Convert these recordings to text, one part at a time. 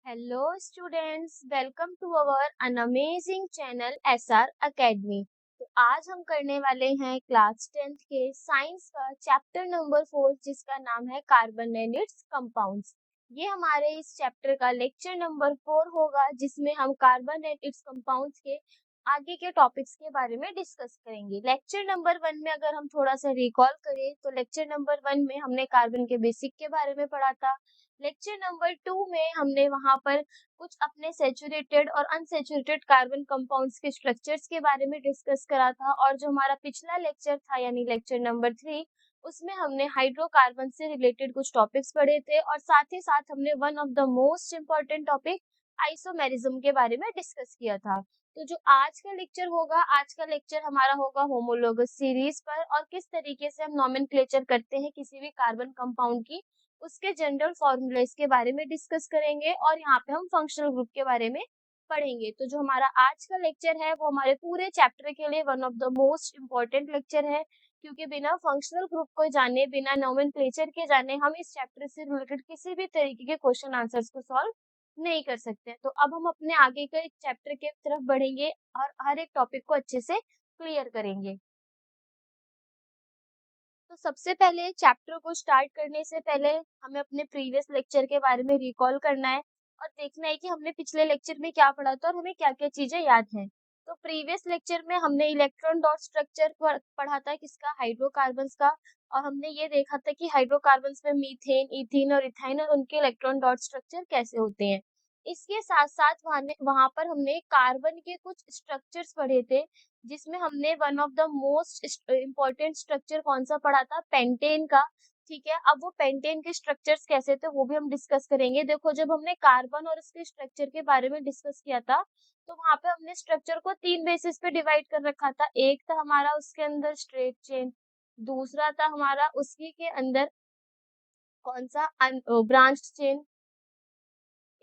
Hello students, welcome to our an amazing channel SR Academy। तो आज हम करने वाले हैं क्लास 10th के साइंस का चैप्टर नंबर 4 जिसका नाम है कार्बन एंड इट्स कंपाउंड्स। ये हमारे इस चैप्टर का लेक्चर नंबर 4 होगा जिसमें हम कार्बन एंड इट्स कंपाउंड्स के आगे के टॉपिक्स के बारे में डिस्कस करेंगे। लेक्चर नंबर 1 में अगर हम थोड़ा सा रिकॉल करें तो लेक्चर नंबर 1 में हमने कार्बन के बेसिक के बारे में पढ़ा था। लेक्चर नंबर 2 में हमने वहां पर कुछ अपने सैचुरेटेड और अनसैचुरेटेड कार्बन कंपाउंड्स के स्ट्रक्चर्स के बारे में डिस्कस करा था और जो हमारा पिछला लेक्चर था यानी लेक्चर नंबर 3 उसमें हमने हाइड्रोकार्बन से रिलेटेड कुछ टॉपिक्स पढ़े थे और साथ ही साथ हमने one of the most important topic isomerism के बारे में डिस्कस किया था। तो जो आज का लेक्चर होगा, आज का लेक्चर हमारा होगा होमोलोगस सीरीज पर और किस तरीके से हम नोमेनक्लेचर करते हैं किसी भी कार्बन कंपाउंड की, उसके जनरल फॉर्मूलेस के बारे में डिस्कस करेंगे और यहाँ पे हम फंक्शनल ग्रुप के बारे में पढ़ेंगे। तो जो हमारा आज का लेक्चर है वो हमारे पूरे चैप्टर के लिए one of the most important lecture है, क्योंकि बिना फंक्शनल ग्रुप को जाने, बिना नोमेनक्लेचर के जाने हम इस चैप्टर से रिलेटेड किसी भी तरीके के क्वेश्चन आंसर्स को सॉल्व नहीं कर सकते। तो अब हम अपने आगे के चैप्टर के तरफ बढ़ेंगे और हर एक टॉपिक को अच्छे से क्लियर करेंगे। तो सबसे पहले चैप्टर को स्टार्ट करने से पहले हमें अपने प्रीवियस लेक्चर के बारे में रिकॉल करना है और देखना है कि हमने पिछले लेक्चर में क्या पढ़ा था और हमें क्या क्या चीजें याद हैं। तो प्रीवियस लेक्चर में हमने इलेक्ट्रॉन डॉट स्ट्रक्चर पढ़ा था किसका, हाइड्रोकार्बन्स का। और हमने ये देखा था कि हाइड्रोकार्बन्स में मीथेन, इथीन और इथाइन और उनके इलेक्ट्रॉन डॉट स्ट्रक्चर कैसे होते हैं। इसके साथ साथ वहां पर हमने कार्बन के कुछ स्ट्रक्चर्स पढ़े थे, जिसमें हमने one of the most important structure कौन सा पढ़ा था, पेंटेन का। ठीक है, अब वो पेंटेन के स्ट्रक्चर्स कैसे थे वो भी हम डिस्कस करेंगे। देखो, जब हमने कार्बन और उसके स्ट्रक्चर के बारे में डिस्कस किया था तो वहां पे हमने स्ट्रक्चर को 3 बेसिस पे डिवाइड कर रखा था। एक था हमारा उसके अंदर स्ट्रेट चेन, दूसरा था हमारा उसी के अंदर कौन सा, ब्रांच चेन।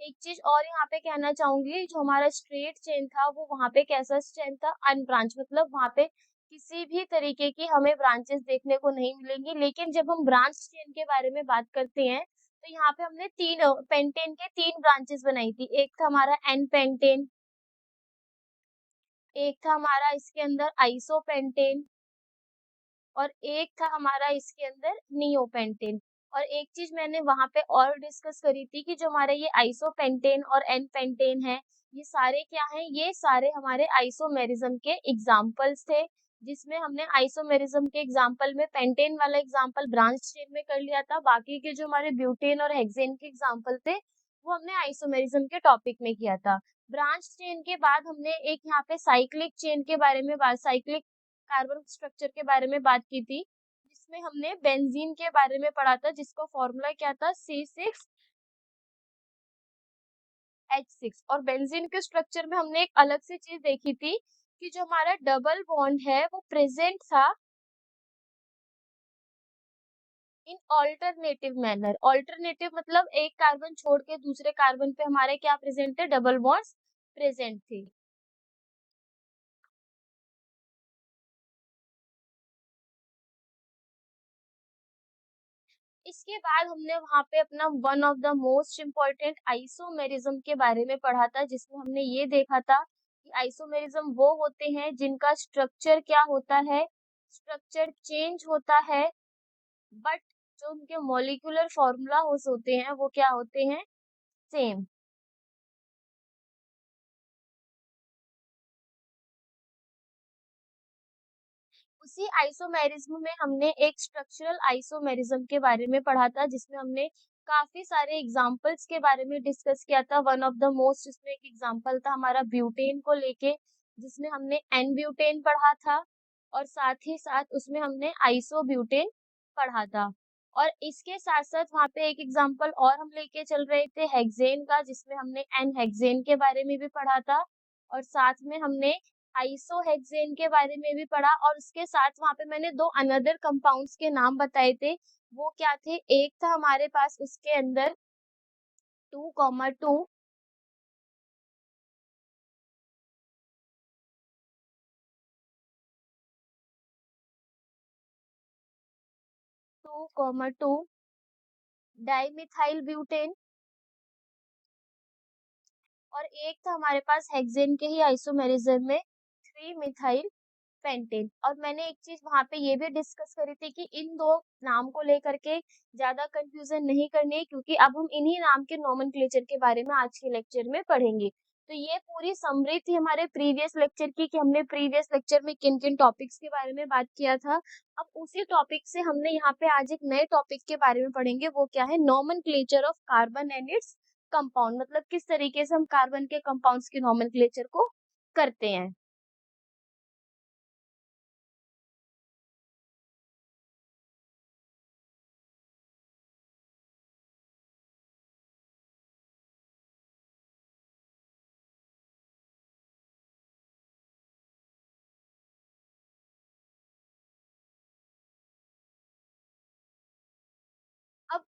एक चीज और यहाँ पे कहना चाहूंगी, जो हमारा स्ट्रेट चेन था वो वहां पे कैसा चेन था, अनब्रांच, मतलब वहां पे किसी भी तरीके की हमें ब्रांचेस देखने को नहीं मिलेंगी। लेकिन जब हम ब्रांच चेन के बारे में बात करते हैं तो यहाँ पे हमने तीन पेंटेन के 3 ब्रांचेस बनाई थी। एक था हमारा एन पेंटेन, एक था हमारा इसके अंदर आइसोपेंटेन और एक था हमारा इसके अंदर नियोपेंटेन। और एक चीज मैंने वहां पे और डिस्कस करी थी कि जो हमारे ये आइसोपेंटेन और एन पेंटेन है, ये सारे क्या हैं, ये सारे हमारे आइसोमेरिज्म के एग्जाम्पल्स थे। जिसमें हमने आइसोमेरिज्म के एग्जाम्पल में पेंटेन वाला एग्जाम्पल ब्रांच चेन में कर लिया था, बाकी के जो हमारे ब्यूटेन और हेक्सेन के एग्जाम्पल थे वो हमने आइसोमेरिज्म के टॉपिक में किया था। ब्रांच चेन के बाद हमने एक यहाँ पे साइक्लिक चेन के बारे में बात, साइक्लिक कार्बन स्ट्रक्चर के बारे में बात की थी, जिसमें हमने बेंजीन के बारे में पढ़ा था जिसका फॉर्मूला क्या था, C6H6। और बेंजीन के स्ट्रक्चर में हमने एक अलग से चीज देखी थी कि जो हमारा डबल बॉन्ड है वो प्रेजेंट था इन ऑल्टरनेटिव मैनर। ऑल्टरनेटिव मतलब एक कार्बन छोड़ के दूसरे कार्बन पे हमारे क्या प्रेजेंट थे, डबल बॉन्ड्स प्रेजेंट थे। इसके बाद हमने वहां पे अपना one of the most important isomerism के बारे में पढ़ा था, जिसमें हमने ये देखा था कि आइसोमेरिज्म वो होते हैं जिनका स्ट्रक्चर क्या होता है, स्ट्रक्चर चेंज होता है, बट जो उनके मॉलिक्यूलर फॉर्मूला होते हैं वो क्या होते हैं, सेम। उसी आइसोमेरिज्म में हमने एक स्ट्रक्चरल आइसोमेरिज्म के बारे में पढ़ा था, जिसमें हमने काफी सारे एग्जाम्पल्स के बारे में डिस्कस किया था। वन ऑफ द मोस्ट इसमें एक एग्जाम्पल था हमारा ब्यूटेन को लेके, जिसमें हमने एन ब्यूटेन पढ़ा था और साथ ही साथ उसमें हमने आइसो ब्यूटेन पढ़ा था। और इसके साथ साथ वहाँ पे एक एग्जाम्पल और हम लेके चल रहे थे हेक्सेन का, जिसमें हमने एन हेक्सेन के बारे में भी पढ़ा था और साथ में हमने आइसोहेक्सेन के बारे में भी पढ़ा। और उसके साथ वहां पे मैंने 2 अनदर कंपाउंड्स के नाम बताए थे, वो क्या थे, एक था हमारे पास उसके अंदर 2,2, 2,2 डाइमिथाइल ब्यूटेन और एक था हमारे पास हेक्सेन के ही आइसोमेरिज्म में 3 मिथाइल पेंटेन। और मैंने एक चीज वहां पे ये भी डिस्कस करी थी कि इन दो नाम को लेकर के ज्यादा कंफ्यूजन नहीं करनी है, क्योंकि अब हम इन्हीं नाम के नोमेनक्लेचर के बारे में आज के लेक्चर में पढ़ेंगे। तो ये पूरी समरी थी हमारे प्रीवियस लेक्चर की कि हमने प्रीवियस लेक्चर में किन किन टॉपिक्स के बारे में बात किया था। अब उसी टॉपिक से हमने यहाँ पे आज एक नए टॉपिक के बारे में पढ़ेंगे, वो क्या है, nomenclature of carbon and its compound, मतलब किस तरीके से हम कार्बन के कंपाउंड्स के नोमेनक्लेचर को करते हैं। अब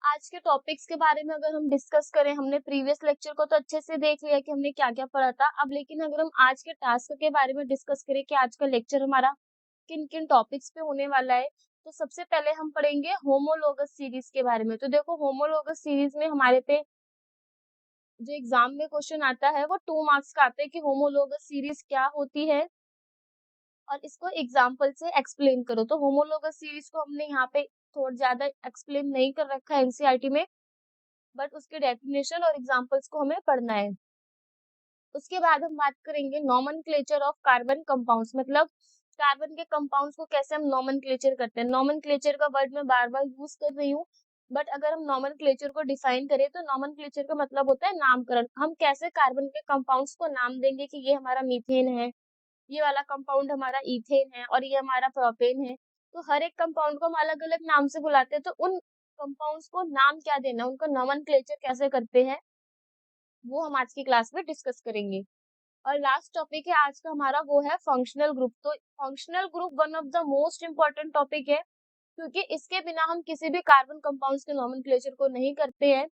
आज के टॉपिक्स के बारे में अगर हम डिस्कस करें, हमने प्रीवियस लेक्चर को तो अच्छे से देख लिया कि हमने क्या क्या पढ़ा था। अब लेकिन अगर हम आज के टास्क के बारे में डिस्कस करें कि आज का लेक्चर हमारा किन किन टॉपिक्स पे होने वाला है, तो सबसे पहले हम पढ़ेंगे होमोलोगस सीरीज के बारे में। तो देखो, होमोलोगस सीरीज में हमारे पे जो एग्जाम में क्वेश्चन आता है वो 2 मार्क्स का आता है कि होमोलोगस सीरीज क्या होती है और इसको एग्जाम्पल से एक्सप्लेन करो। तो होमोलोगस सीरीज को हमने यहाँ पे थोड़ा ज्यादा एक्सप्लेन नहीं कर रखा है एनसीईआरटी में, बट उसके डेफिनेशन और एग्जांपल्स को हमें पढ़ना है। उसके बाद हम बात करेंगे नोमेनक्लेचर ऑफ कार्बन कंपाउंड्स, मतलब कार्बन के कंपाउंड्स को कैसे हम नोमेनक्लेचर करते हैं। नोमेनक्लेचर का वर्ड मैं बार बार यूज कर रही हूँ, बट अगर हम नोमेनक्लेचर को डिफाइन करें तो नोमेनक्लेचर का मतलब होता है नामकरण। हम कैसे कार्बन के कंपाउंड्स को नाम देंगे कि ये हमारा मीथेन है, ये वाला कंपाउंड हमारा इथेन है और ये हमारा प्रोपेन है। तो हर एक कंपाउंड को हम अलग अलग नाम से बुलाते हैं, तो उन कंपाउंड्स को नाम क्या देना, उनका नोमेनक्लेचर कैसे करते हैं, वो हम आज की क्लास में डिस्कस करेंगे। और लास्ट टॉपिक है आज का हमारा, वो है फंक्शनल ग्रुप। तो functional group one of the most important topic है, क्योंकि इसके बिना हम किसी भी कार्बन कंपाउंड्स के नोमेनक्लेचर को नहीं करते हैं।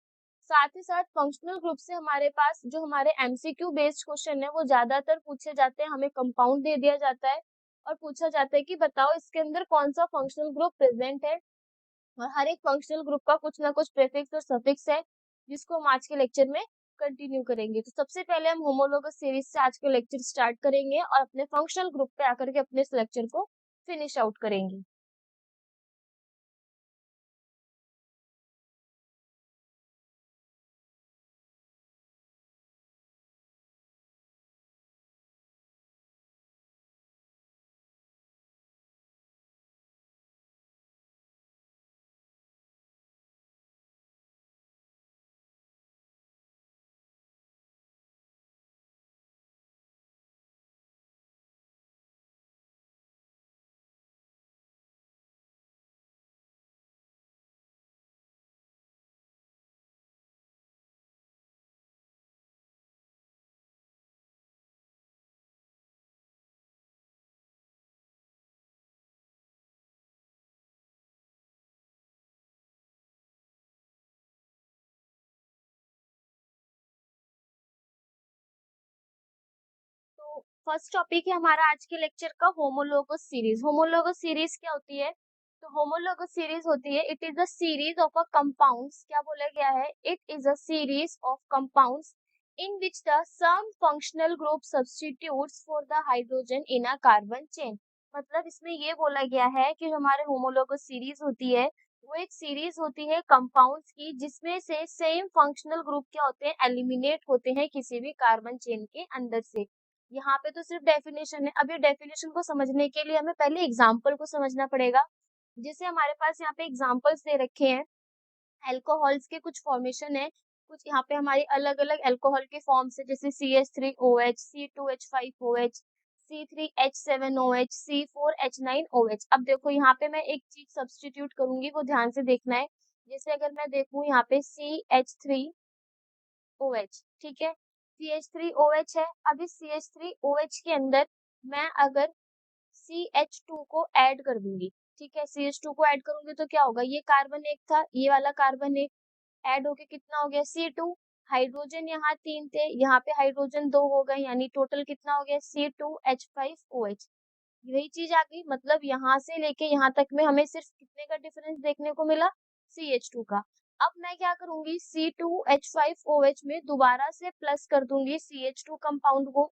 साथ ही साथ फंक्शनल ग्रुप से हमारे पास जो हमारे एमसीक्यू बेस्ड क्वेश्चन है वो ज्यादातर पूछे जाते हैं। हमें कंपाउंड दे दिया जाता है और पूछा जाता है कि बताओ इसके अंदर कौन सा फंक्शनल ग्रुप प्रेजेंट है, और हर एक फंक्शनल ग्रुप का कुछ ना कुछ प्रीफिक्स और सफिक्स है, जिसको हम आज के लेक्चर में कंटिन्यू करेंगे। तो सबसे पहले हम होमोलोगस सीरीज से आज के लेक्चर स्टार्ट करेंगे और अपने फंक्शनल ग्रुप पे आकर के अपने इस लेक्चर को फिनिश आउट करेंगे। तो फर्स्ट टॉपिक है हमारा आज के लेक्चर का होमोलोगस सीरीज। होमोलोगस सीरीज क्या होती है? तो होमोलोगस सीरीज होती है, it is a series of a compounds, क्या बोला गया है, it is a series of compounds in which the some functional group substitutes for the hydrogen in a carbon chain. मतलब इसमें ये बोला गया है कि जो हमारे होमोलोगस सीरीज होती है वो एक सीरीज होती है कंपाउंड्स की, जिसमें से सेम फंक्शनल ग्रुप क्या होते हैं, एलिमिनेट होते हैं किसी भी कार्बन चेन के अंदर से। यहाँ पे तो सिर्फ डेफिनेशन है। अब ये डेफिनेशन को समझने के लिए हमें पहले एग्जाम्पल को समझना पड़ेगा। जैसे हमारे पास यहाँ पे एग्जाम्पल्स दे रखे हैं, अल्कोहल्स के कुछ फॉर्मेशन है, कुछ यहाँ पे हमारी अलग अलग अल्कोहल के फॉर्म्स है, जैसे CH3OH, C2H5OH, C3H7OH, C4H9OH। अब देखो यहाँ पे मैं एक चीज सब्स्टिट्यूट करूंगी, वो ध्यान से देखना है। जैसे अगर मैं देखूं यहाँ पे CH3OH, ठीक है, CH3OH है। अब इस CH3OH के अंदर मैं अगर CH2 को ऐड कर दूंगी, ठीक है, CH2 को ऐड करूंगी तो क्या होगा, ये कार्बन एक था, ये वाला कार्बन एक ऐड होके कितना हो गया, C2। हाइड्रोजन यहाँ 3 थे, यहाँ पे हाइड्रोजन 2 हो गए, यानी टोटल कितना हो गया, C2H5OH। यही चीज आ गई, मतलब यहाँ से लेके यहाँ तक में हमें सिर्फ कितने का डिफरेंस देखने को मिला, CH2 का। अब मैं क्या करूंगी, C2H5OH में दोबारा से प्लस कर दूंगी CH2 कंपाउंड को।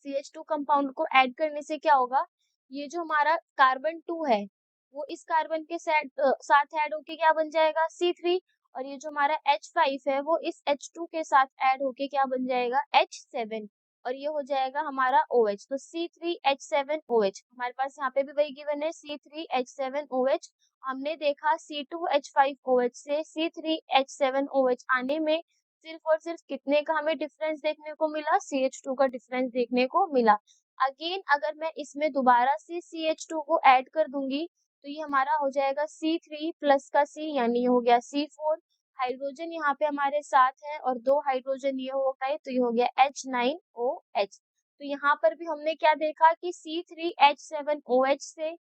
CH2 कंपाउंड को ऐड करने से क्या होगा, ये जो हमारा कार्बन 2 है वो इस कार्बन के साथ ऐड होके क्या बन जाएगा, C3। और ये जो हमारा H5 है वो इस H2 के साथ ऐड होके क्या बन जाएगा, H7। और ये हो जाएगा हमारा OH। तो C3H7OH, हमारे पास यहाँ पे भी वही गिवन है, C3H7OH। हमने देखा C2H5OH से C3H7OH आने में सिर्फ और सिर्फ कितने का हमें डिफरेंस देखने को मिला, CH2 का डिफरेंस देखने को मिला। अगेन अगर मैं इसमें दोबारा से CH2 को ऐड कर दूंगी तो ये हमारा हो जाएगा C3 प्लस का C, यानी ये हो गया C4। हाइड्रोजन यहाँ पे हमारे साथ है और 2 हाइड्रोजन ये हो गए तो ये हो गया H9OH। तो यहाँ पर भी हमने क्या देखा कि C3H7OH से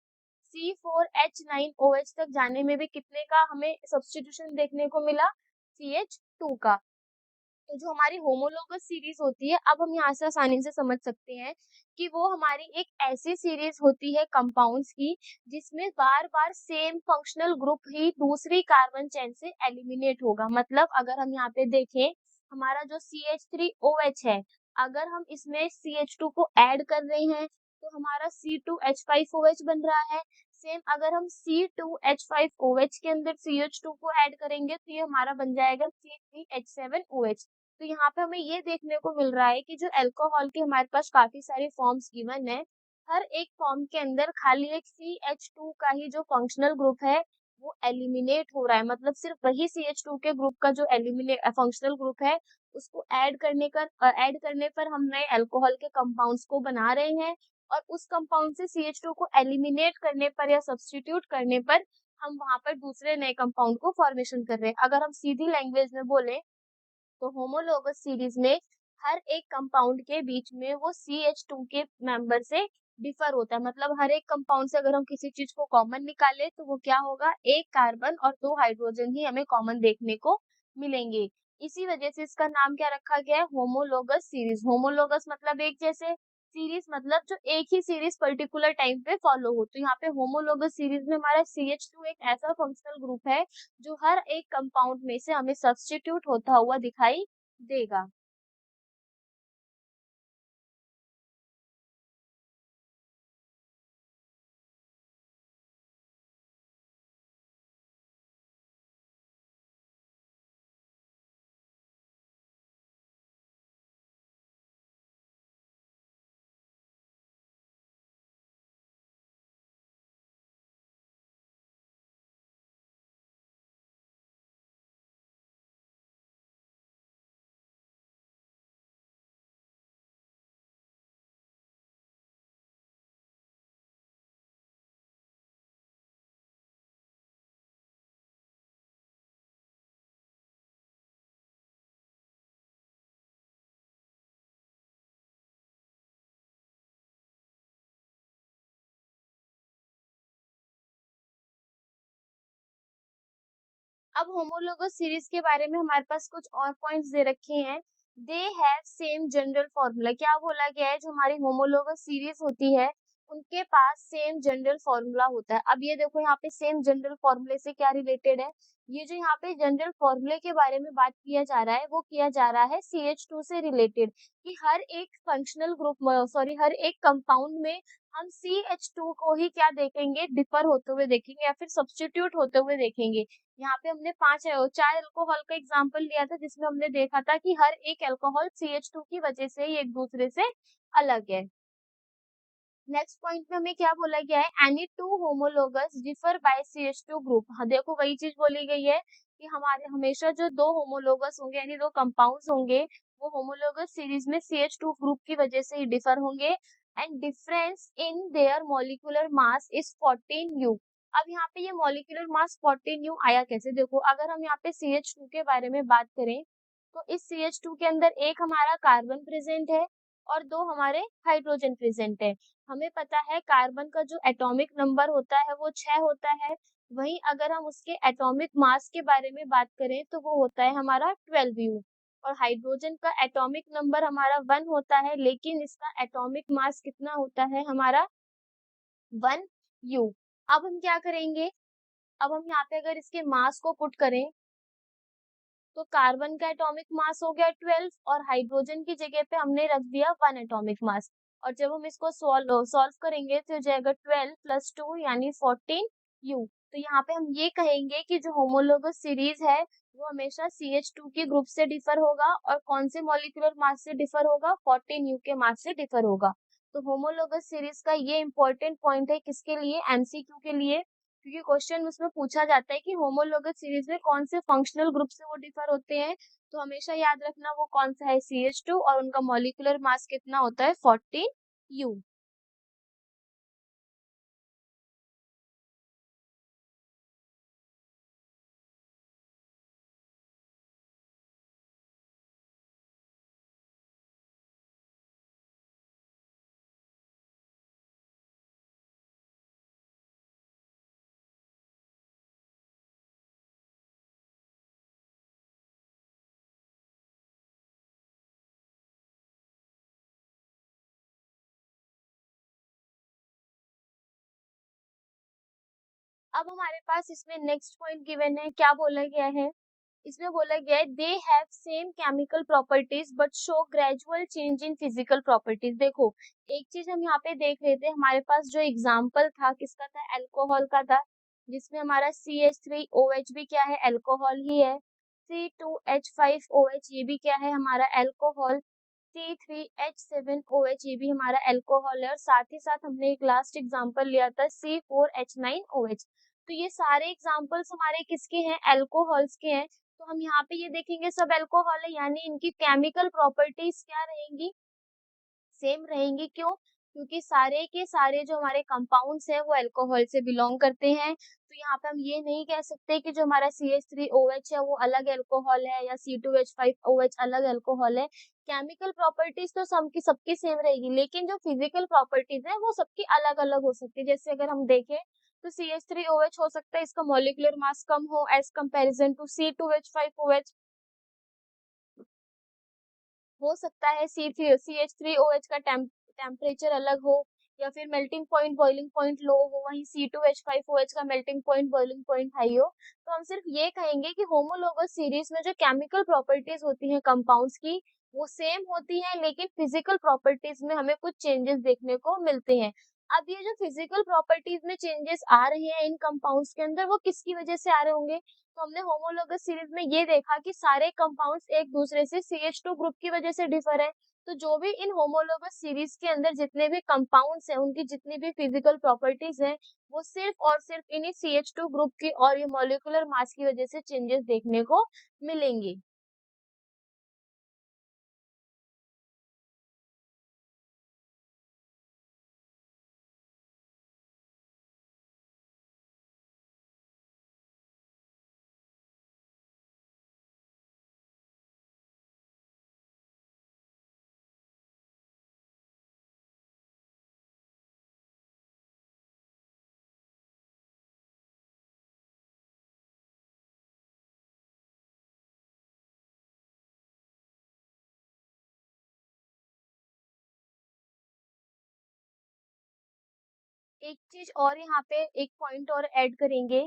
C4H9OH तक जाने में भी कितने का हमें सब्स्टिट्यूशन देखने को मिला, CH2 का। तो जो हमारी होमोलोगस सीरीज होती है, अब हम यहाँ से आसानी से समझ सकते हैं कि वो हमारी एक ऐसी सीरीज होती है कंपाउंड्स की जिसमें बार बार सेम फंक्शनल ग्रुप ही दूसरी कार्बन चेन से एलिमिनेट होगा। मतलब अगर हम यहाँ पे देखें, हमारा जो CH3OH है, अगर हम इसमें CH2 को ऐड कर रहे हैं तो हमारा C2H5OH बन रहा है। सेम अगर हम C2H5OH के अंदर CH2 को ऐड करेंगे तो ये हमारा बन जाएगा C3H7OH। तो यहाँ पे हमें ये देखने को मिल रहा है कि जो अल्कोहल के हमारे पास काफी सारी फॉर्म्स गिवन है, हर एक फॉर्म के अंदर खाली एक CH2 का ही जो फंक्शनल ग्रुप है वो एलिमिनेट हो रहा है। मतलब सिर्फ वही CH2 के ग्रुप का जो एलिमिनेट फंक्शनल ग्रुप है उसको ऐड करने पर हम नए अल्कोहल के कंपाउंड्स को बना रहे हैं। और उस कंपाउंड से CH2 को एलिमिनेट करने पर या सब्स्टिट्यूट करने पर हम वहां पर दूसरे नए कंपाउंड को फॉर्मेशन कर रहे हैं। अगर हम सीधी लैंग्वेज में बोले तो होमोलोगस सीरीज में हर एक कंपाउंड के बीच में वो CH2 के मेंबर से डिफर होता है। मतलब हर एक कंपाउंड से अगर हम किसी चीज को कॉमन निकाले तो वो क्या होगा, एक कार्बन और 2 हाइड्रोजन ही हमें कॉमन देखने को मिलेंगे। इसी वजह से इसका नाम क्या रखा गया है, होमोलोगस सीरीज। होमोलोगस मतलब एक जैसे, सीरीज मतलब जो एक ही सीरीज पर्टिकुलर टाइम पे फॉलो हो। तो यहाँ पे होमोलोगस सीरीज में हमारा CH2 एक ऐसा फंक्शनल ग्रुप है जो हर एक कंपाउंड में से हमें सब्स्टिट्यूट होता हुआ दिखाई देगा। अब होमोलोगस सीरीज के बारे में हमारे पास कुछ और पॉइंट्स दे रखे हैं। They have same general formula. क्या बोला गया है, जो हमारी होमोलोगस सीरीज होती है उनके पास सेम जनरल फॉर्मूला होता है। अब ये देखो यहाँ पे सेम जनरल फॉर्मूले से क्या रिलेटेड है, ये जो यहाँ पे जनरल फॉर्मूले के बारे में बात किया जा रहा है वो किया जा रहा है CH2 से रिलेटेड, कि हर एक फंक्शनल ग्रुप हर एक कंपाउंड में हम CH2 को ही क्या देखेंगे, डिफर होते हुए देखेंगे या फिर सब्स्टिट्यूट होते हुए देखेंगे। यहाँ पे हमने 4 अल्कोहल का एग्जाम्पल लिया था जिसमें हमने देखा था कि हर एक अल्कोहल CH2 की वजह से ही एक दूसरे से अलग है। नेक्स्ट पॉइंट में हमें क्या बोला गया है, any two homologous differ by CH2 group. हाँ देखो वही चीज बोली गई है कि हमारे हमेशा जो 2 होमोलोगस होंगे यानी 2 कंपाउंड्स होंगे वो होमोलोगस सीरीज में CH2 ग्रुप की वजह से ही डिफर होंगे। And difference in their molecular mass is 14U। अब यहाँ पे ये मॉलिक्यूलर मास 14U आया कैसे, देखो अगर हम यहाँ पे CH2 के बारे में बात करें तो इस CH2 के अंदर एक हमारा कार्बन प्रेजेंट है और 2 हमारे हाइड्रोजन प्रेजेंट है। हमें पता है कार्बन का जो एटॉमिक नंबर होता है वो 6 होता है। वहीं अगर हम उसके एटॉमिक मास के बारे में बात करें तो वो होता है हमारा 12U। और हाइड्रोजन का एटॉमिक नंबर हमारा 1 होता है, लेकिन इसका एटॉमिक मास कितना होता है हमारा 1U। अब हम क्या करेंगे, अब हम यहाँ पे अगर इसके मास को पुट करें तो कार्बन का एटॉमिक मास हो गया 12 और हाइड्रोजन की जगह पे हमने रख दिया 1 एटॉमिक मास। और जब हम इसको सॉल्व करेंगे तो हो जाएगा 12 + 2 यानी 14 यू। तो यहाँ पे हम ये कहेंगे कि जो होमोलोगस सीरीज है वो हमेशा CH2 के ग्रुप से डिफर होगा और कौन से मॉलिक्यूलर मास से डिफर होगा, 14 यू के मास से डिफर होगा। तो होमोलोगस सीरीज का ये इंपॉर्टेंट पॉइंट है किसके लिए, एमसीक्यू के लिए, क्योंकि क्वेश्चन उसमें पूछा जाता है कि होमोलोगस सीरीज में कौन से फंक्शनल ग्रुप से वो डिफर होते हैं। तो हमेशा याद रखना वो कौन सा है, CH2, और उनका मॉलिक्यूलर मास कितना होता है, 14 यू। अब हमारे पास इसमें नेक्स्ट पॉइंट गिवन है, क्या बोला गया है, इसमें बोला गया है they have same chemical properties but show gradual change in physical properties. देखो एक चीज हम यहाँ पे देख रहे थे, हमारे पास जो एग्जाम्पल था किसका था, अल्कोहल का था, जिसमें हमारा CH3OH भी क्या है, अल्कोहल ही है। C2H5OH ये भी क्या है, हमारा अल्कोहल। C3H7OH ये भी हमारा अल्कोहल है, और साथ ही साथ हमने एक लास्ट एग्जांपल लिया था C4H9OH। तो ये सारे एग्जांपल्स हमारे किसके हैं, अल्कोहल्स के हैं। तो हम यहाँ पे ये देखेंगे सब अल्कोहल है, यानी इनकी केमिकल प्रॉपर्टीज क्या रहेंगी, सेम रहेंगी। क्यों, क्योंकि सारे के सारे जो हमारे कंपाउंड्स हैं वो अल्कोहल से बिलोंग करते हैं। तो यहाँ पे हम ये नहीं कह सकते कि जो हमारा CH3OH है वो अलग अल्कोहल है या C2H5OH अलग अल्कोहल है। केमिकल प्रॉपर्टीज तो सबकी सबकी सेम रहेगी, लेकिन जो फिजिकल प्रॉपर्टीज है वो सबकी अलग अलग हो सकती है। जैसे अगर हम देखें तो CH3OH हो सकता है इसका मॉलिक्यूलर मास कम हो एज कंपेरिजन टू C2H5OH, हो सकता है CH3OH का टेम्परेचर अलग हो, या फिर मेल्टिंग पॉइंट बॉइलिंग पॉइंट लो हो, वहीं C2H5OH का melting point boiling point high हो। तो हम सिर्फ ये कहेंगे कि होमोलोगस सीरीज में जो केमिकल प्रॉपर्टीज होती हैं कंपाउंड्स की वो सेम होती हैं, लेकिन फिजिकल प्रॉपर्टीज में हमें कुछ चेंजेस देखने को मिलते हैं। अब ये जो फिजिकल प्रॉपर्टीज में चेंजेस आ रहे हैं इन कंपाउंड्स के अंदर, वो किसकी वजह से आ रहे होंगे, तो हमने होमोलोगस सीरीज में ये देखा कि सारे कंपाउंड्स एक दूसरे से CH2 ग्रुप की वजह से डिफर है। तो जो भी इन होमोलोगस सीरीज के अंदर जितने भी कंपाउंड्स हैं उनकी जितनी भी फिजिकल प्रॉपर्टीज हैं वो सिर्फ और सिर्फ इन्हीं CH2 ग्रुप की और ये मॉलिक्यूलर मास की वजह से चेंजेस देखने को मिलेंगे। एक चीज और यहाँ पे एक पॉइंट और ऐड करेंगे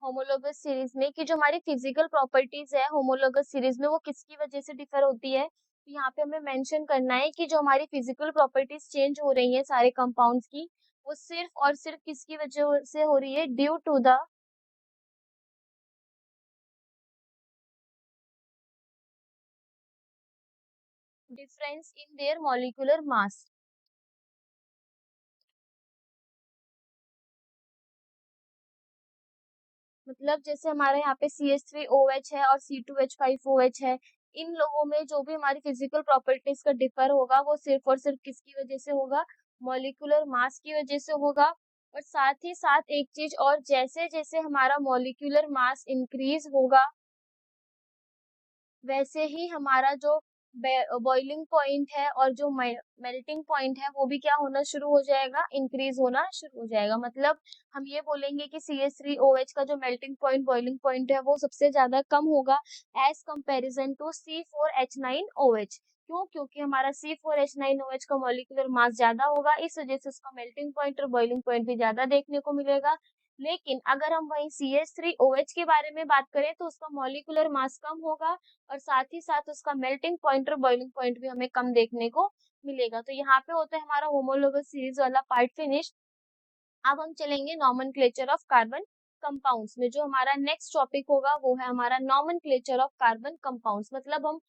होमोलोगस सीरीज में, कि जो हमारी फिजिकल प्रॉपर्टीज है होमोलोगस सीरीज में वो किसकी वजह से डिफर होती है। तो यहाँ पे हमें मेंशन करना है कि जो हमारी फिजिकल प्रॉपर्टीज चेंज हो रही है सारे कंपाउंड्स की, वो सिर्फ और सिर्फ किसकी वजह से हो रही है, due to the difference in their molecular mass. मतलब जैसे हमारे यहाँ पे CH3OH है और C2H5OH है, इन लोगों में जो भी हमारी फिजिकल प्रॉपर्टीज का डिफर होगा वो सिर्फ और सिर्फ किसकी वजह से होगा, मॉलिक्यूलर मास की वजह से होगा। और साथ ही साथ एक चीज और, जैसे जैसे हमारा मॉलिक्यूलर मास इंक्रीज होगा वैसे ही हमारा जो बॉइलिंग पॉइंट है और जो मेल्टिंग पॉइंट है वो भी क्या होना शुरू हो जाएगा, इंक्रीज होना शुरू हो जाएगा। मतलब हम ये बोलेंगे कि CH3OH का जो मेल्टिंग पॉइंट बॉइलिंग पॉइंट है वो सबसे ज्यादा कम होगा एज कंपैरिजन टू C4H9OH। क्यों, क्योंकि हमारा C4H9OH का मॉलिक्यूलर मास ज्यादा होगा, इस वजह से उसका मेल्टिंग पॉइंट और बॉइलिंग पॉइंट भी ज्यादा देखने को मिलेगा। लेकिन अगर हम वहीं CH3OH के बारे में बात करें तो उसका मॉलिक्यूलर मास कम होगा और साथ ही साथ उसका मेल्टिंग पॉइंट और बॉइलिंग पॉइंट भी हमें कम देखने को मिलेगा। तो यहाँ पे होता है हमारा होमोलोगस सीरीज वाला पार्ट फिनिश। अब हम चलेंगे नॉमेनक्लेचर ऑफ कार्बन कंपाउंड्स में। जो हमारा नेक्स्ट टॉपिक होगा वो है हमारा नॉमेनक्लेचर ऑफ कार्बन कंपाउंड्स। मतलब हम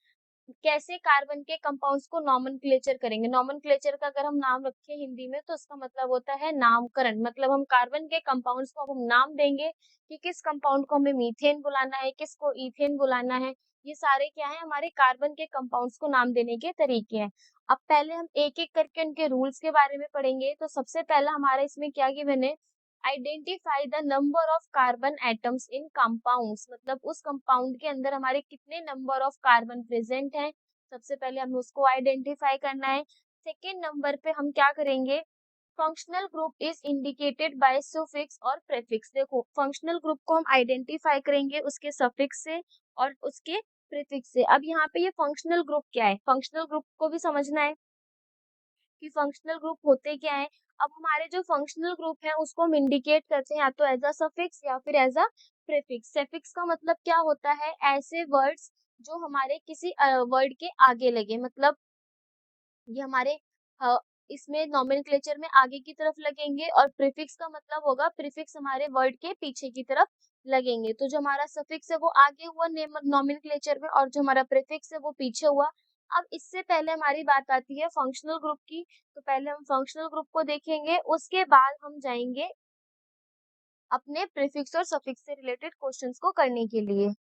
कैसे कार्बन के कंपाउंड्स को नॉमेनक्लेचर करेंगे। नॉमेनक्लेचर का अगर हम नाम रखें हिंदी में तो उसका मतलब होता है नामकरण। मतलब हम कार्बन के कंपाउंड्स को अब हम नाम देंगे कि किस कंपाउंड को हमें मीथेन बुलाना है, किसको इथेन बुलाना है। ये सारे क्या है, हमारे कार्बन के कंपाउंड्स को नाम देने के तरीके हैं। अब पहले हम एक एक करके उनके रूल्स के बारे में पढ़ेंगे। तो सबसे पहला हमारा इसमें क्या गिवन है, identify the number of carbon atoms in compounds. मतलब उस कंपाउंड के अंदर हमारे कितने नंबर ऑफ कार्बन प्रेजेंट हैं, सबसे पहले हमें उसको आइडेंटिफाई करना है। सेकेंड नंबर पे हम क्या करेंगे, functional group is indicated by suffix और प्रीफिक्स। देखो फंक्शनल ग्रुप को हम आइडेंटिफाई करेंगे उसके सफिक्स से और उसके प्रीफिक्स से। अब यहाँ पे ये फंक्शनल ग्रुप क्या है, फंक्शनल ग्रुप को भी समझना है कि फंक्शनल ग्रुप होते क्या है। अब हमारे जो फंक्शनल ग्रुप है उसको हम इंडिकेट करते हैं या तो एज अ सफिक्स या फिर एज अ प्रीफिक्स। सफिक्स का मतलब क्या होता है, ऐसे वर्ड्स जो हमारे किसी वर्ड के आगे लगे। मतलब ये हमारे अ, इसमें नॉमेनक्लेचर में आगे की तरफ लगेंगे और प्रीफिक्स का मतलब होगा प्रीफिक्स हमारे वर्ड के पीछे की तरफ लगेंगे। तो जो हमारा सफिक्स है वो आगे हुआ नॉमेनक्लेचर में और जो हमारा प्रीफिक्स है वो पीछे हुआ। अब इससे पहले हमारी बात आती है फंक्शनल ग्रुप की। तो पहले हम फंक्शनल ग्रुप को देखेंगे, उसके बाद हम जाएंगे अपने प्रीफिक्स और सफिक्स से रिलेटेड क्वेश्चंस को करने के लिए।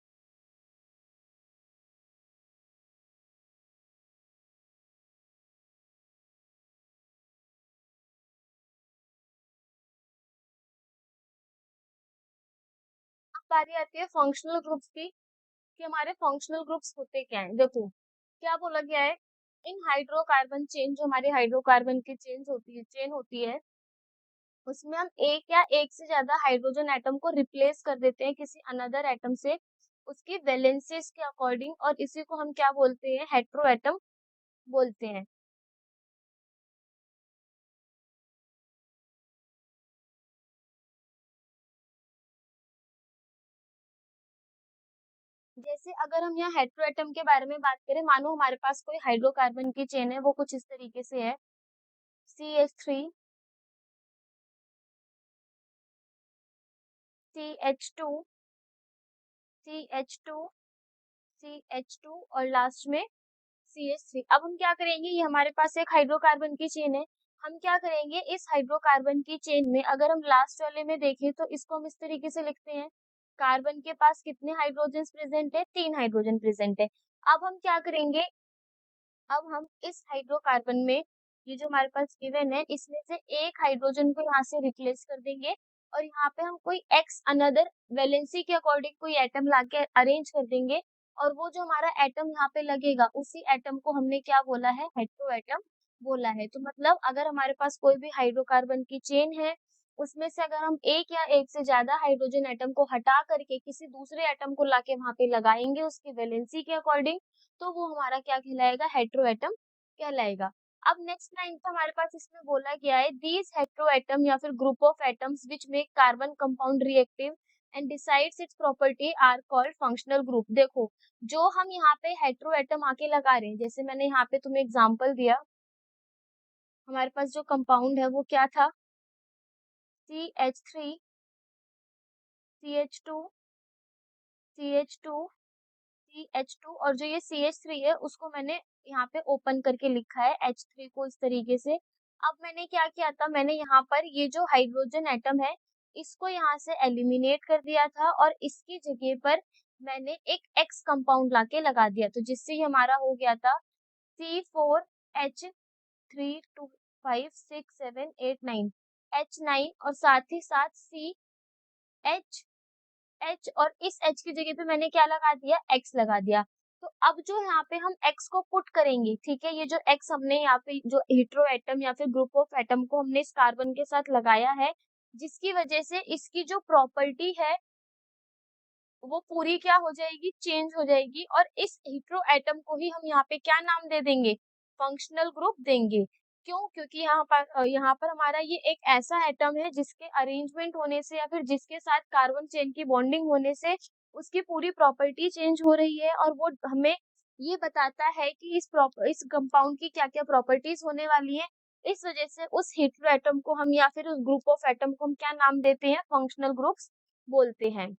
अब बारी आती है फंक्शनल ग्रुप्स की कि हमारे फंक्शनल ग्रुप्स होते क्या हैं। देखो क्या बोला गया है, इन हाइड्रोकार्बन चेन, जो हमारी हाइड्रोकार्बन की चेन होती है उसमें हम एक या एक से ज्यादा हाइड्रोजन एटम को रिप्लेस कर देते हैं किसी अनदर एटम से उसकी वैलेंसीज के अकॉर्डिंग, और इसी को हम क्या बोलते हैं, हेट्रो एटम बोलते हैं। जैसे अगर हम यहाँ हेट्रो एटम के बारे में बात करें, मानो हमारे पास कोई हाइड्रोकार्बन की चेन है, वो कुछ इस तरीके से है, CH3 CH2 CH2 CH2 और लास्ट में CH3। अब हम क्या करेंगे, ये हमारे पास एक हाइड्रोकार्बन की चेन है। हम क्या करेंगे, इस हाइड्रोकार्बन की चेन में अगर हम लास्ट वाले में देखें तो इसको हम इस तरीके से लिखते हैं, कार्बन के पास कितने हाइड्रोजन प्रेजेंट है, 3 हाइड्रोजन प्रेजेंट है। अब हम क्या करेंगे, अब हम इस हाइड्रोकार्बन में ये जो हमारे पास गिवन है इसमें से एक हाइड्रोजन को यहाँ से रिप्लेस कर देंगे और यहाँ पे हम कोई एक्स अनदर वैलेंसी के अकॉर्डिंग कोई एटम लाके अरेंज कर देंगे और वो जो हमारा एटम यहाँ पे लगेगा उसी एटम को हमने क्या बोला है, हेट्रो एटम बोला है। तो मतलब अगर हमारे पास कोई भी हाइड्रोकार्बन की चेन है उसमें से अगर हम एक या एक से ज्यादा हाइड्रोजन एटम को हटा करके किसी दूसरे एटम को लाके वहां पे लगाएंगे उसकी वैलेंसी के अकॉर्डिंग, तो वो हमारा क्या कहलाएगा, हेट्रोएटम कहलाएगा। अब नेक्स्ट लाइन पे हमारे पास इसमें बोला गया है, दीज हेट्रोएटम या फिर group of atoms which make carbon compound reactive and decides its property are called functional group. देखो जो हम यहाँ पे हेट्रोएटम आके लगा रहे हैं, जैसे मैंने यहाँ पे तुम्हें एग्जांपल दिया, हमारे पास जो कंपाउंड है वो क्या था, CH3 CH2 CH2 CH2 और जो ये CH3 है उसको मैंने यहाँ पे ओपन करके लिखा है H3 को इस तरीके से। अब मैंने क्या किया था, मैंने यहाँ पर ये जो हाइड्रोजन एटम है इसको यहाँ से एलिमिनेट कर दिया था और इसकी जगह पर मैंने एक X कंपाउंड लाके लगा दिया, तो जिससे ये हमारा हो गया था C4H3 2 5 6 7 8 9 H9 और साथ ही साथ CH एच और इस एच की जगह पे मैंने क्या लगा दिया, एक्स लगा दिया। तो अब जो यहाँ पे हम एक्स को पुट करेंगे, ठीक है, ये जो एक्स हमने यहाँ पे जो हेट्रो एटम या फिर ग्रुप ऑफ एटम को हमने इस कार्बन के साथ लगाया है जिसकी वजह से इसकी जो प्रॉपर्टी है वो पूरी क्या हो जाएगी, चेंज हो जाएगी और इस हेट्रो एटम को ही हम यहाँ पे क्या नाम दे देंगे, फंक्शनल ग्रुप देंगे। क्यों? क्योंकि यहाँ पर हमारा ये एक ऐसा एटम है जिसके अरेंजमेंट होने से या फिर जिसके साथ कार्बन चेन की बॉन्डिंग होने से उसकी पूरी प्रॉपर्टी चेंज हो रही है, और वो हमें ये बताता है कि इस कंपाउंड की क्या-क्या प्रॉपर्टीज होने वाली है। इस वजह से उस हेटेरो एटम को हम या फिर उस ग्रुप ऑफ एटम को हम क्या नाम देते हैं? फंक्शनल ग्रुप्स बोलते हैं।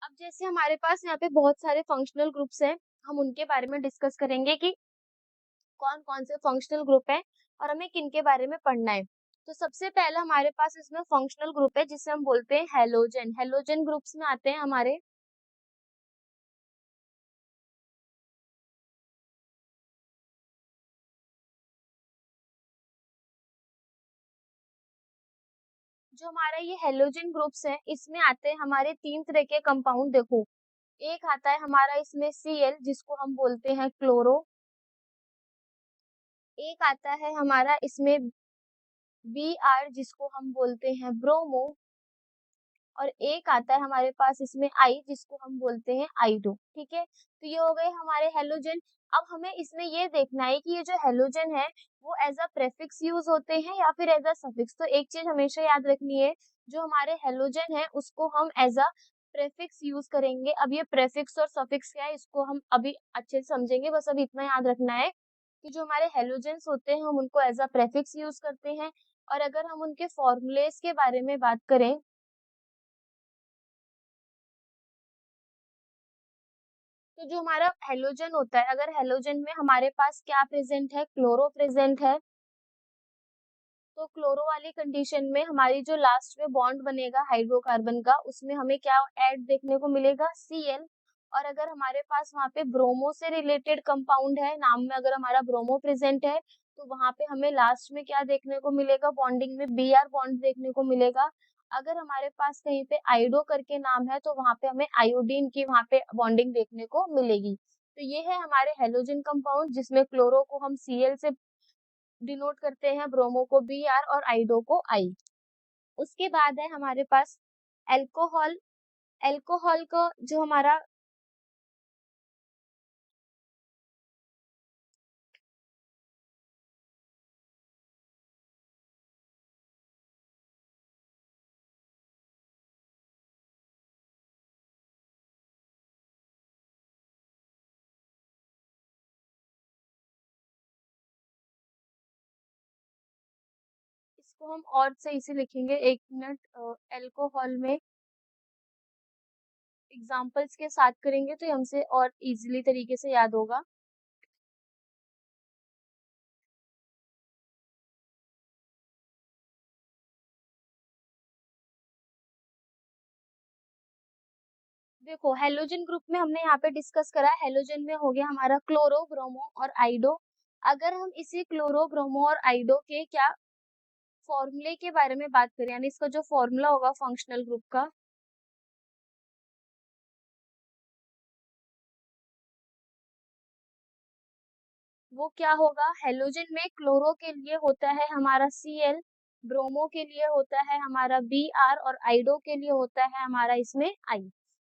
अब जैसे हमारे पास यहाँ पे बहुत सारे फंक्शनल ग्रुप्स हैं, हम उनके बारे में डिस्कस करेंगे कि कौन-कौन से फंक्शनल ग्रुप हैं और हमें किनके बारे में पढ़ना है। तो सबसे पहला हमारे पास इसमें फंक्शनल ग्रुप है जिसे हम बोलते हैं हैलोजन। हैलोजन ग्रुप्स में आते हैं हमारे जो हमारा ये हैलोजन ग्रुप्स है, इसमें आते हैं हमारे 3 तरह के कंपाउंड देखो। एक आता है हमारा इसमें Cl जिसको हम बोलते हैं क्लोरो, एक आता है हमारा इसमें Br जिसको हम बोलते हैं ब्रोमो, और एक आता है हमारे पास इसमें आई जिसको हम बोलते हैं आइडो। ठीक है, तो ये हो गए हमारे हेलोजन। अब हमें इसमें ये देखना है कि ये जो हेलोजन है वो एज अ प्रेफिक्स यूज होते हैं या फिर एज अ सफिक्स। तो एक चीज हमेशा याद रखनी है, जो हमारे हेलोजन है उसको हम एज अ प्रेफिक्स यूज करेंगे। अब ये प्रेफिक्स और सफिक्स क्या है इसको हम अभी अच्छे से समझेंगे, बस अभी इतना याद रखना है कि जो हमारे हेलोजेंस होते हैं हम उनको एज अ प्रेफिक्स यूज करते हैं। और अगर हम उनके फॉर्मूलेस के बारे में बात करें, तो जो हमारा हेलोजन होता है, अगर हेलोजन में हमारे पास क्या प्रेजेंट है? क्लोरो प्रेजेंट है। तो क्लोरो वाली कंडीशन में हमारी जो लास्ट में बॉन्ड बनेगा हाइड्रोकार्बन का, उसमें हमें क्या ऐड देखने को मिलेगा? Cl। और अगर हमारे पास वहाँ पे ब्रोमो से रिलेटेड कंपाउंड है, नाम में अगर हमारा ब्रोमो प्रेजेंट है, तो वहाँ पे हमें लास्ट में क्या देखने को मिलेगा? बॉन्डिंग में Br बॉन्ड देखने को मिलेगा। अगर हमारे पास कहीं पे आइडो करके नाम है, तो वहाँ पे हमें आयोडीन की वहाँ पे बॉन्डिंग देखने को मिलेगी। तो ये है हमारे हेलोजन कंपाउंड, जिसमें क्लोरो को हम Cl से डिनोट करते हैं, ब्रोमो को Br और आइडो को आई। उसके बाद है हमारे पास अल्कोहल। अल्कोहल को जो हमारा इसको हम और सही से लिखेंगे, एक मिनट। अल्कोहल में एग्जांपल्स के साथ करेंगे तो ये हमसे और इजीली तरीके से याद होगा। देखो हेलोजन ग्रुप में हमने यहाँ पे डिस्कस करा, हेलोजन में हो गया हमारा क्लोरो, ब्रोमो और आइडो। अगर हम इसी क्लोरो, ब्रोमो और आइडो के क्या फॉर्मूले के बारे में बात करें, यानी इसका जो फॉर्मूला होगा फंक्शनल ग्रुप का, वो क्या होगा? हेलोजन में क्लोरो के लिए होता है हमारा Cl, ब्रोमो के लिए होता है हमारा Br और आइडो के लिए होता है हमारा इसमें I।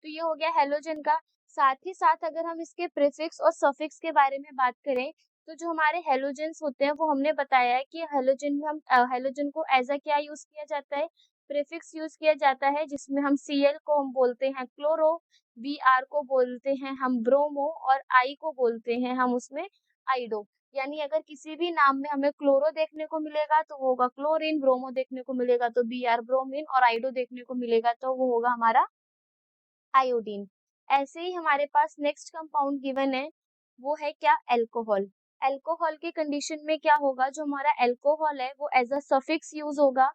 तो ये हो गया हेलोजन का। साथ ही साथ अगर हम इसके प्रीफिक्स और सफिक्स के बारे में बात करें, तो जो हमारे हेलोजेंस होते हैं वो हमने बताया है कि हेलोजन में हम हेलोजन को एज अ क्या यूज किया जाता है? प्रीफिक्स यूज किया जाता है, जिसमें हम Cl को हम बोलते हैं क्लोरो, Br को बोलते हैं हम ब्रोमो और I को बोलते हैं हम उसमें आइडो। यानी अगर किसी भी नाम में हमें क्लोरो देखने को मिलेगा तो वो होगा क्लोरीन, ब्रोमो देखने को मिलेगा तो Br ब्रोमीन, और आइडो देखने को मिलेगा तो वो होगा हमारा आयोडीन। ऐसे ही हमारे पास नेक्स्ट कंपाउंड गिवन है, वो है क्या? अल्कोहल। अल्कोहल के कंडीशन में क्या होगा? जो हमारा अल्कोहल है वो एज अ सफिक्स यूज होगा।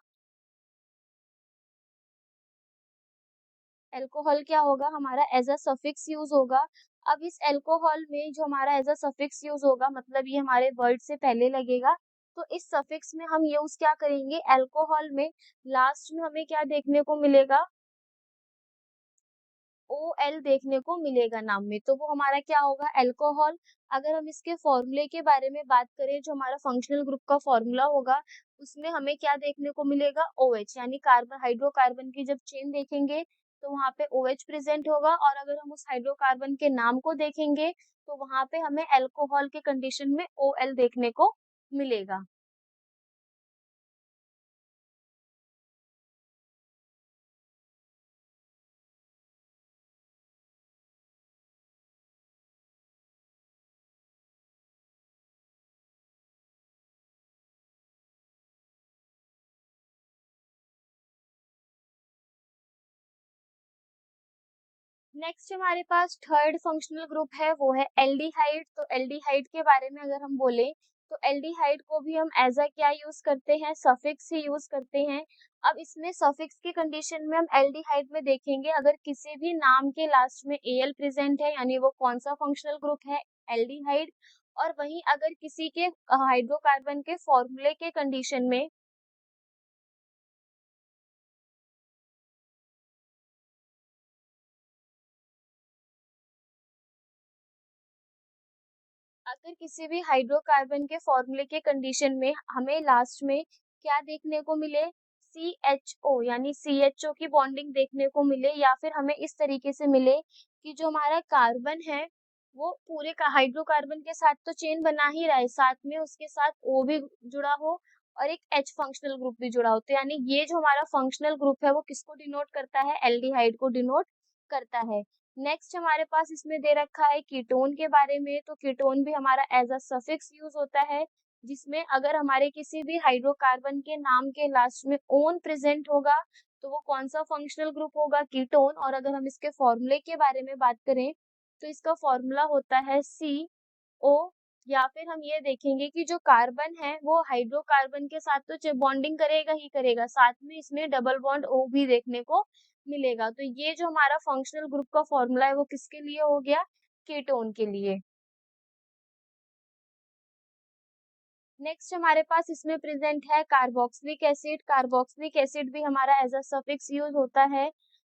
अल्कोहल क्या होगा? हमारा एज अ सफिक्स यूज होगा। अब इस अल्कोहल में जो हमारा एज अ सफिक्स यूज होगा, मतलब ये हमारे वर्ड से पहले लगेगा, तो इस सफिक्स में हम यूज क्या करेंगे? अल्कोहल में लास्ट में हमें क्या देखने को मिलेगा? OL देखने को मिलेगा नाम में, तो वो हमारा क्या होगा? अल्कोहल। अगर हम इसके फॉर्मूले के बारे में बात करें, जो हमारा फंक्शनल ग्रुप का फॉर्मूला होगा, उसमें हमें क्या देखने को मिलेगा? OH, यानी कार्बन हाइड्रोकार्बन की जब चेन देखेंगे तो वहाँ पे OH प्रेजेंट होगा, और अगर हम उस हाइड्रोकार्बन के नाम को देखेंगे तो वहाँ पे हमें अल्कोहल के कंडीशन में OL देखने को मिलेगा। नेक्स्ट हमारे पास थर्ड फंक्शनल ग्रुप है, वो है एल्डिहाइड। तो एल्डिहाइड के बारे में अगर हम बोले तो एल्डिहाइड को भी हम एज अ क्या यूज करते हैं? सफिक्स ही यूज करते हैं। अब इसमें सफिक्स की कंडीशन में हम एल्डिहाइड में देखेंगे, अगर किसी भी नाम के लास्ट में एल प्रेजेंट है यानी वो कौन सा फंक्शनल ग्रुप है? एल्डिहाइड। और वहीं अगर किसी के हाइड्रोकार्बन के फॉर्मूले के कंडीशन में अगर किसी भी हाइड्रोकार्बन के फॉर्मूले के कंडीशन में हमें लास्ट में क्या देखने को मिले? CHO, यानी CHO की बॉन्डिंग देखने को मिले, या फिर हमें इस तरीके से मिले कि जो हमारा कार्बन है वो पूरे का हाइड्रोकार्बन के साथ तो चेन बना ही रहा है, साथ में उसके साथ O भी जुड़ा हो और एक H फंक्शनल ग्रुप भी जुड़ा हो। तो यानी ये जो हमारा फंक्शनल ग्रुप है वो किसको डिनोट करता है? एल्डिहाइड को डिनोट करता है। नेक्स्ट हमारे पास इसमें दे रखा है कीटोन के बारे में। तो कीटोन भी हमारा एज अ सफिक्स यूज होता है, जिसमें अगर हमारे किसी भी हाइड्रोकार्बन के नाम के लास्ट में ओन प्रेजेंट होगा तो वो कौन सा फंक्शनल ग्रुप होगा? कीटोन। और अगर हम इसके फॉर्मूले के बारे में बात करें तो इसका फॉर्मूला होता है CO, या फिर हम ये देखेंगे कि जो कार्बन है वो हाइड्रोकार्बन के साथ तो बॉन्डिंग करेगा ही करेगा, साथ में इसमें डबल बॉन्ड O भी देखने को मिलेगा। तो ये जो हमारा फंक्शनल ग्रुप का फॉर्मूला है वो किसके लिए हो गया? कीटोन के लिए। नेक्स्ट हमारे पास इसमें प्रेजेंट है कार्बोक्सिलिक एसिड। कार्बोक्सिलिक एसिड भी हमारा एज अ सफिक्स यूज होता है,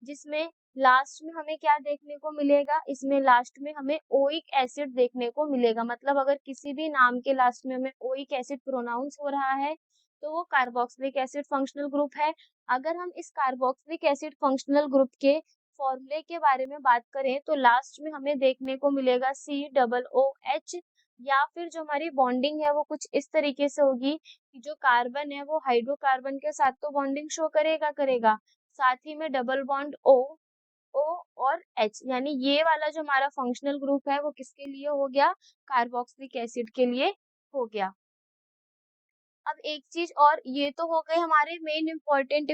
जिसमें लास्ट में हमें क्या देखने को मिलेगा? इसमें लास्ट में हमें ओइक एसिड देखने को मिलेगा। मतलब अगर किसी भी नाम के लास्ट में हमें ओइक एसिड प्रोनाउंस हो रहा है तो वो कार्बोक्सिलिक एसिड फंक्शनल ग्रुप है। अगर हम इस कार्बोक्सिलिक एसिड फंक्शनल ग्रुप के फॉर्मूले के बारे में बात करें तो लास्ट में हमें देखने को मिलेगा COOH, या फिर जो हमारी बॉन्डिंग है वो कुछ इस तरीके से होगी कि जो कार्बन है वो हाइड्रोकार्बन के साथ तो बॉन्डिंग शो करेगा करेगा, साथ ही में डबल बॉन्ड O और H, यानी ये वाला जो हमारा फंक्शनल ग्रुप है वो किसके लिए हो गया? कार्बोक्सिलिक एसिड के लिए हो गया। अब एक चीज और, ये तो हो गए हमारे मेन इंपॉर्टेंट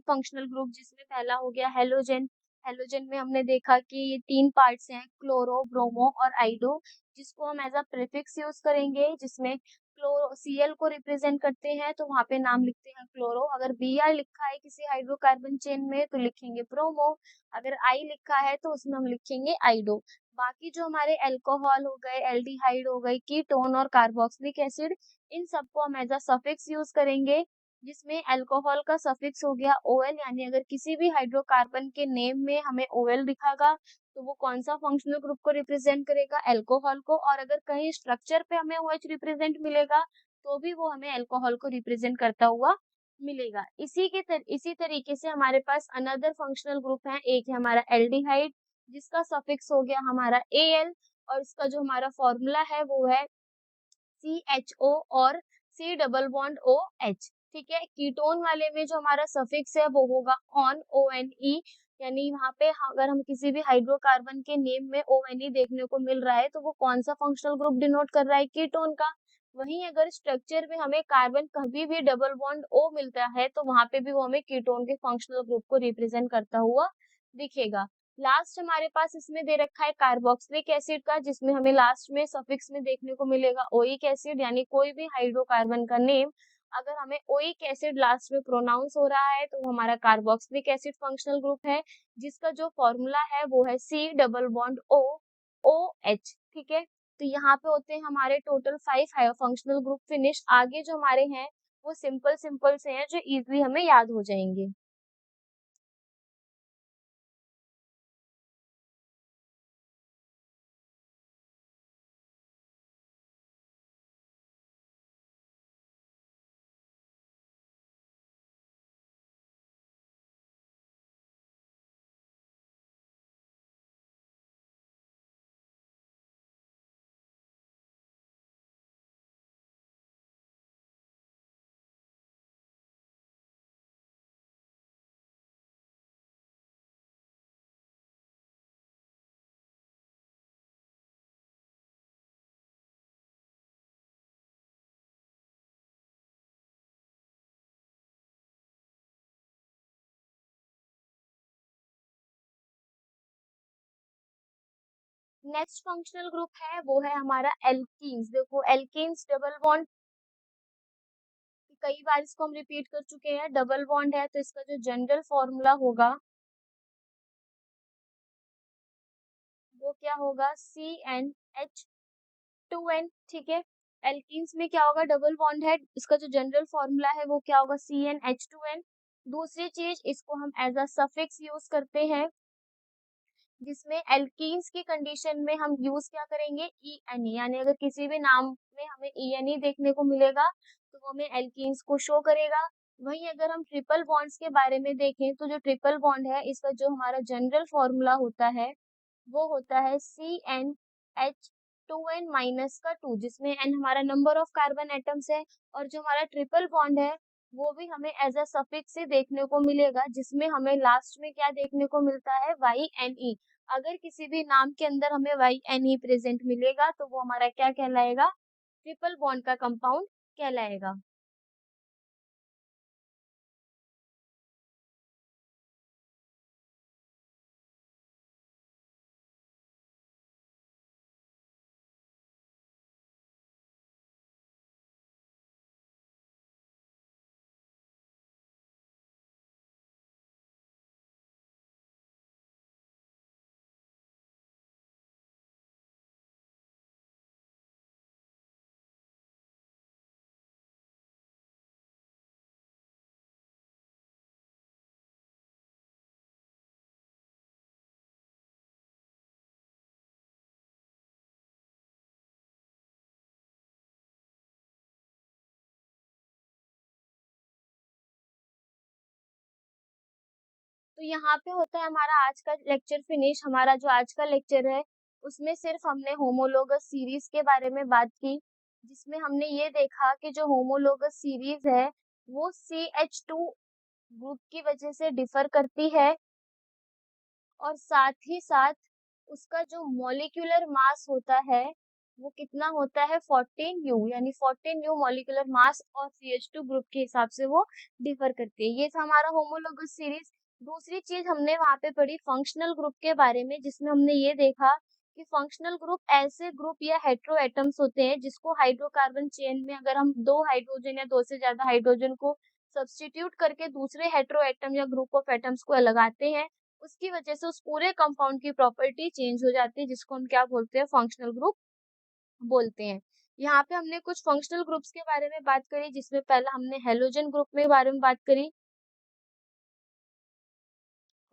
फंक्शनल ग्रुप, जिसमें पहला हो गया हेलोजन। हेलोजन में हमने देखा कि ये तीन पार्ट्स हैं, क्लोरो, ब्रोमो और आइडो, जिसको हम एज अ प्रीफिक्स यूज करेंगे, जिसमें क्लोरो Cl को रिप्रेजेंट करते हैं तो वहाँ पे नाम लिखते हैं क्लोरो। अगर Br लिखा है किसी हाइड्रोकार्बन चेन में तो लिखेंगे ब्रोमो। अगर I लिखा है तो उसमें हम लिखेंगे आइडो। बाकी जो हमारे अल्कोहल हो गए, एल्डिहाइड हो गए, कीटोन और कार्बोक्सिलिक एसिड, इन सबको हम एज अ सफिक्स यूज करेंगे, जिसमें अल्कोहल का सफिक्स हो गया OL, यानी अगर किसी भी हाइड्रोकार्बन के नेम में हमें OL दिखागा तो वो कौन सा फंक्शनल ग्रुप को रिप्रेजेंट करेगा? अल्कोहल को। और अगर कहीं स्ट्रक्चर पे हमें OH रिप्रेजेंट मिलेगा तो भी वो हमें अल्कोहल को रिप्रेजेंट करता हुआ मिलेगा। इसी तरीके से हमारे पास अनदर फंक्शनल ग्रुप है, एक है हमारा एल्डिहाइड, जिसका सफिक्स हो गया हमारा AL, और इसका जो हमारा फॉर्मूला है वो है CHO और C डबल बॉन्ड OH। ठीक है। कीटोन वाले में जो हमारा सफिक्स है वो होगा ऑन, ONE, यानी वहाँ पे अगर हम किसी भी हाइड्रोकार्बन के नेम में ONE देखने को मिल रहा है तो वो कौन सा फंक्शनल ग्रुप डिनोट कर रहा है? कीटोन का। वहीं अगर स्ट्रक्चर में हमें कार्बन कभी भी डबल बॉन्ड O मिलता है तो वहां पे भी वो हमें कीटोन के फंक्शनल ग्रुप को रिप्रेजेंट करता हुआ दिखेगा। लास्ट हमारे पास इसमें दे रखा है कार्बोक्सिलिक एसिड का, जिसमें हमें लास्ट में सफिक्स में देखने को मिलेगा ओइक एसिड, यानी कोई भी हाइड्रोकार्बन का नेम अगर हमें ओइक एसिड लास्ट में प्रोनाउंस हो रहा है तो वो हमारा कार्बोक्सिलिक एसिड फंक्शनल ग्रुप है, जिसका जो फॉर्मूला है वो है C double bond O OH। ठीक है। तो यहाँ पे होते हैं हमारे टोटल 5 फंक्शनल ग्रुप फिनिश। आगे जो हमारे हैं वो सिंपल सिंपल से हैं जो इजिली हमें याद हो जाएंगे। नेक्स्ट फंक्शनल ग्रुप है वो है हमारा एल्कीन्स। देखो एल्कीन्स डबल बॉन्ड, कई बार इसको हम रिपीट कर चुके हैं, डबल बॉन्ड है तो इसका जो जनरल फॉर्मूला होगा वो क्या होगा, CnH2n। ठीक है, एल्कीन्स में क्या होगा, डबल बॉन्ड है, इसका जो जनरल फॉर्मूला है वो क्या होगा, CnH2n। दूसरी चीज, इसको हम एज अ सफिक्स यूज करते हैं, जिसमें एल्कीन्स की कंडीशन में हम यूज क्या करेंगे, ENE, यानी अगर किसी भी नाम में हमें ENE देखने को मिलेगा तो वो हमें एल्कीन्स को शो करेगा। वहीं अगर हम ट्रिपल बॉन्ड्स के बारे में देखें तो जो ट्रिपल बॉन्ड है इसका जो हमारा जनरल फॉर्मूला होता है वो होता है CnH2n माइनस का 2, जिसमें n हमारा नंबर ऑफ कार्बन एटम्स है, और जो हमारा ट्रिपल बॉन्ड है वो भी हमें एज अ सफिक्स से देखने को मिलेगा, जिसमें हमें लास्ट में क्या देखने को मिलता है, YNE। अगर किसी भी नाम के अंदर हमें YNE प्रेजेंट मिलेगा तो वो हमारा क्या कहलाएगा, ट्रिपल बॉन्ड का कंपाउंड कहलाएगा। तो यहाँ पे होता है हमारा आज का लेक्चर फिनिश। हमारा जो आज का लेक्चर है उसमें सिर्फ हमने होमोलोगस सीरीज के बारे में बात की, जिसमें हमने ये देखा कि जो होमोलोगस सीरीज है वो CH2 ग्रुप की वजह से डिफर करती है, और साथ ही साथ उसका जो मॉलिक्यूलर मास होता है वो कितना होता है, 14U, यानी 14U मॉलिक्यूलर मास और CH2 ग्रुप के हिसाब से वो डिफर करती है। ये था हमारा होमोलोगस सीरीज। दूसरी चीज हमने वहां पे पढ़ी फंक्शनल ग्रुप के बारे में, जिसमें हमने ये देखा कि फंक्शनल ग्रुप ऐसे ग्रुप या हेट्रो एटम्स होते हैं जिसको हाइड्रोकार्बन चेन में अगर हम दो हाइड्रोजन या दो से ज्यादा हाइड्रोजन को सब्स्टिट्यूट करके दूसरे हेट्रो एटम या ग्रुप ऑफ एटम्स को लगाते हैं, उसकी वजह से उस पूरे कंपाउंड की प्रॉपर्टी चेंज हो जाती है, जिसको हम क्या बोलते हैं, फंक्शनल ग्रुप बोलते हैं। यहाँ पे हमने कुछ फंक्शनल ग्रुप्स के बारे में बात करी, जिसमें पहला हमने हेलोजन ग्रुप के बारे में बात करी,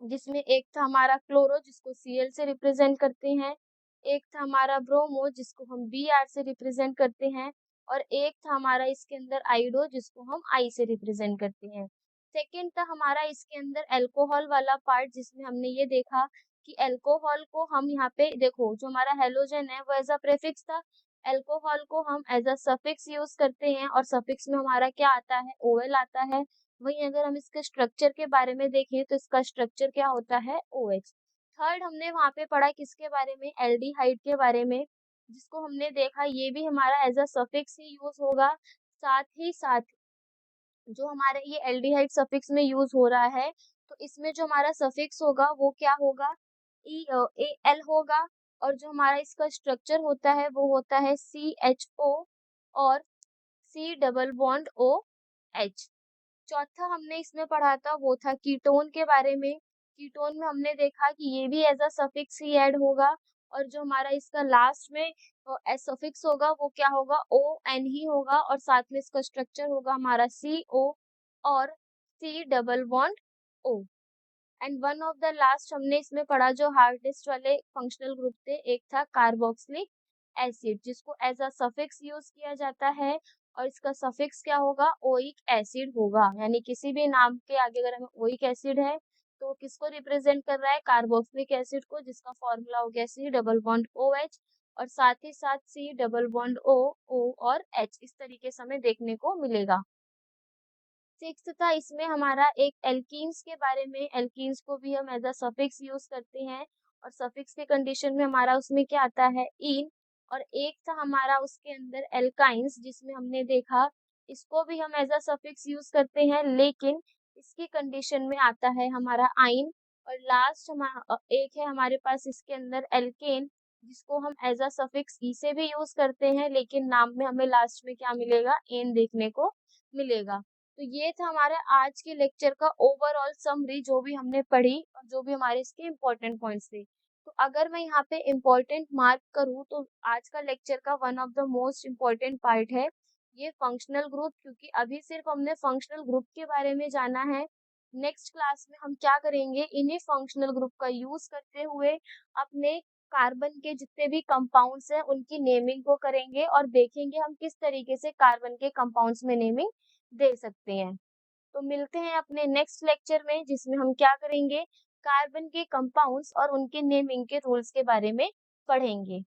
जिसमें एक था हमारा क्लोरो जिसको Cl से रिप्रेजेंट करते हैं, एक था हमारा ब्रोमो जिसको हम Br से रिप्रेजेंट करते हैं, और एक था हमारा इसके अंदर आइडो जिसको हम I से रिप्रेजेंट करते हैं। सेकेंड था हमारा इसके अंदर अल्कोहल वाला पार्ट, जिसमें हमने ये देखा कि अल्कोहल को हम यहाँ पे देखो, जो हमारा हेलोजन है वो एज अ प्रेफिक्स था, अल्कोहल को हम एज अ सफिक्स यूज करते हैं, और सफिक्स में हमारा क्या आता है, OL आता है। वहीं अगर हम इसके स्ट्रक्चर के बारे में देखें तो इसका स्ट्रक्चर क्या होता है, OH। थर्ड हमने वहां पे पढ़ा किसके बारे में, एल्डिहाइड के बारे में, जिसको हमने देखा ये भी हमारा एज अ सफिक्स ही यूज होगा। साथ ही साथ जो हमारे ये एल्डिहाइड सफिक्स में यूज हो रहा है तो इसमें जो हमारा सफिक्स होगा वो क्या होगा, AL होगा, और जो हमारा इसका स्ट्रक्चर होता है वो होता है CHO और C डबल बॉन्ड OH। चौथा हमने इसमें पढ़ा था वो था कीटोन के बारे में। कीटोन में हमने देखा कि ये भी एज अ सफिक्स ही ऐड होगा, और जो हमारा इसका लास्ट में एस सफिक्स होगा वो क्या होगा, ON ही होगा, और साथ में इसका स्ट्रक्चर होगा हमारा CO और C double bond O। And one of the last हमने इसमें पढ़ा जो हार्डेस्ट वाले फंक्शनल ग्रुप थे, एक था कार्बोक्सिलिक एसिड जिसको एज अ सफिक्स यूज किया जाता है, और इसका सफिक्स क्या होगा, ओइक एसिड होगा, यानी किसी भी नाम के आगे अगर हमें ओइक एसिड है तो वो किसको रिप्रेजेंट कर रहा है, कार्बोक्सिलिक एसिड को, जिसका फॉर्मूला हो गया C डबल बॉन्ड OH, और साथ ही साथ C डबल बॉन्ड O और H, इस तरीके से हमें देखने को मिलेगा। सिक्स था इसमें हमारा एक एल्कीन्स के बारे में, एल्कीन्स को भी हम एज अ सफिक्स यूज करते हैं, और सफिक्स के कंडीशन में हमारा उसमें क्या आता है, इन। और एक था हमारा उसके अंदर एल्काइंस, जिसमें हमने देखा इसको भी हम एज अ सफिक्स यूज करते हैं, लेकिन इसकी कंडीशन में आता है हमारा आइन। और लास्ट हमारा एक है हमारे पास इसके अंदर एल्केन, जिसको हम एज अ सफिक्स ई से भी यूज करते हैं, लेकिन नाम में हमें लास्ट में क्या मिलेगा, एन देखने को मिलेगा। तो ये था हमारा आज के लेक्चर का ओवरऑल समरी, जो भी हमने पढ़ी और जो भी हमारे इसके इम्पोर्टेंट पॉइंट्स थे। तो अगर मैं यहाँ पे इम्पोर्टेंट मार्क करूँ तो आज का लेक्चर का one of the most important part है ये फंक्शनल ग्रुप, क्योंकि अभी सिर्फ हमने फंक्शनल ग्रुप के बारे में जाना है। नेक्स्ट क्लास में हम क्या करेंगे, इन्हीं फंक्शनल ग्रुप का यूज करते हुए अपने कार्बन के जितने भी कंपाउंड्स हैं उनकी नेमिंग को करेंगे और देखेंगे हम किस तरीके से कार्बन के कंपाउंड्स में नेमिंग दे सकते हैं। तो मिलते हैं अपने नेक्स्ट लेक्चर में, जिसमें हम क्या करेंगे, कार्बन के कंपाउंड्स और उनके नेमिंग के रूल्स के बारे में पढ़ेंगे।